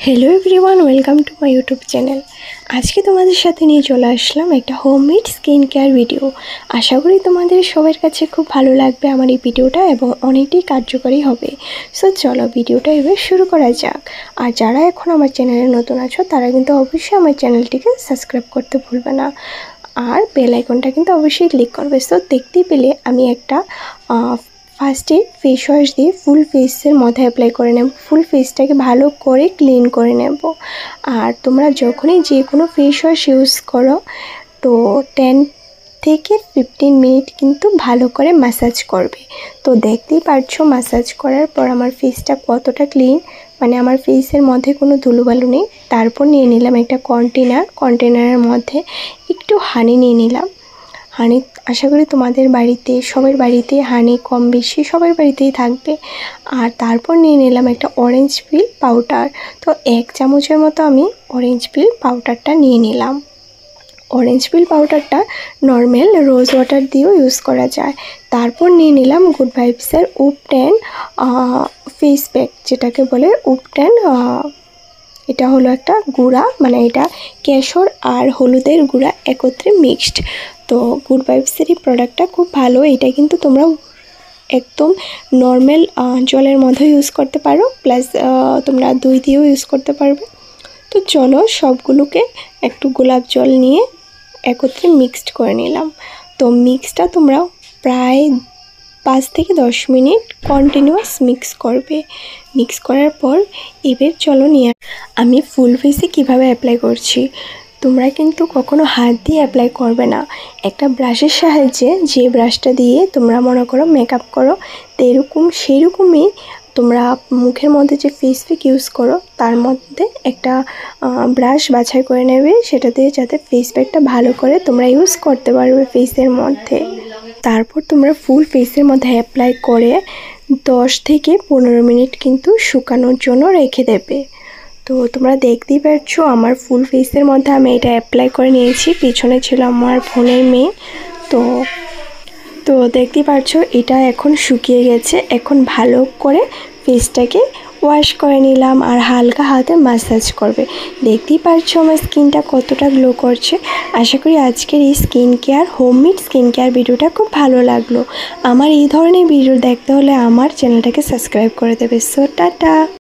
Hello everyone welcome to my YouTube channel. आज के तुम्हारे साथे निये चले आसलाम एक होममेड स्किन केयर भिडियो। आशा करी तुम्हारे सबार काछे खूब भालो लागबे आमार एई भिडियोटा एबं अनेकटाई कार्यकरी होबे। सो चलो भिडियोटा एबार शुरू करा जाक। आर जारा एखोनो आमार चैनेले नतुन आछो तारा किन्तु अवश्यई आमार चैनेलटिके सबस्क्राइब करते भुलबे ना और बेल आइकनटा किन्तु अवश्यई क्लिक करबे। सो देखतेई पेले आमी एकटा फार्स्टे फेस वाश दिए फुल फेसर मध्य अप्लाई करे नेब। फुल फेसटाके भालो करे क्लिन करे नेब। और तोमरा जखोनी जे कोनो फेस वाश यूज करो तो 10 থেকে 15 मिनट किन्तु भालो करे मसाज करबे। तो देखतेई पारछो मसाज करार पर आमार फेसटा कतटा क्लिन, माने आमार फेसर मध्य कोनो धुलोबालु नेই। तारपर निये निलाम एकटा कन्टेनारेर मध्य एकटु हानी निये निलाम। हानी आशा करी तुम्हारे बाड़ीते सबार बाड़ीते हानी कम बेशी सबार बाड़ीतेई थाकबे। और तारपर निये निलाम एकटा ऑरेंज पिल पाउडार। तो 1 चामचेर मतो आमी ऑरेंज पिल पाउडारटा निये निलाम। ऑरेंज पिल पाउडारटा नर्माल रोज वाटार दिएও यूज करा जाए। तारपर निये निलाम गुड भाइब्सের उप-10 फेस पैक जेटाके बोले उप-10। এটা হলো একটা গুঁড়া, মানে এটা কেশর আর হলুদের গুঁড়া একত্রে মিক্সড। তো গুড ভাইবসের এই প্রোডাক্টটা খুব ভালো। এটা কিন্তু তোমরা একদম নর্মাল জলের মধ্যে ইউজ করতে পারো, প্লাস তোমরা দই দিয়েও ইউজ করতে পারবে। তো চলো সবগুলোকে একটু গোলাপ জল নিয়ে একত্রে মিক্সড করে নিলাম। তো মিক্সটা তোমরা প্রায় 5 থেকে 10 মিনিট কন্টিনিউয়াস মিক্স করবে। মিক্স করার পর এবার চলো নিয়ে আমি ফুল ফেসে কিভাবে অ্যাপ্লাই করছি। তোমরা কিন্তু কখনো হাত দিয়ে অ্যাপ্লাই করবে না, একটা ব্রাশের সাহায্যে, যে ব্রাশটা দিয়ে তোমরা মনে করো মেকআপ করো তো এরকম সেইরকমই তোমরা মুখের মধ্যে যে ফেস প্যাক ইউজ করো তার মধ্যে একটা ব্রাশ বাছাই করে নেবে, সেটা দিয়ে যাতে ফেস প্যাকটা ভালো করে তোমরা ইউজ করতে পারবে ফেসের মধ্যে। তারপর তোমরা ফুল ফেসের মধ্যে অ্যাপ্লাই করে 10 থেকে 15 মিনিট কিন্তু শুকানোর জন্য রেখে দেবে। তো তোমরা দেখতেই পাচ্ছ আমার ফুল ফেসের মধ্যে আমি এটা অ্যাপ্লাই করে নিয়েছি। পিছনে ছিল আমার বোনের মেয়ে। তো দেখতেই পাচ্ছ এটা এখন শুকিয়ে গেছে। এখন ভালো করে ফেসটাকে ওয়াশ করে নিলাম আর হালকা হাতে ম্যাসাজ করবে। দেখতেই পাচ্ছ আমার স্কিনটা কতটা গ্লো করছে। আশা করি আজকের এই skin care homemade skin care ভিডিওটা খুব ভালো লাগলো। আমার এই ধরনের ভিডিও দেখতে হলে আমার চ্যানেলটাকে সাবস্ক্রাইব করে দেবে। So tata.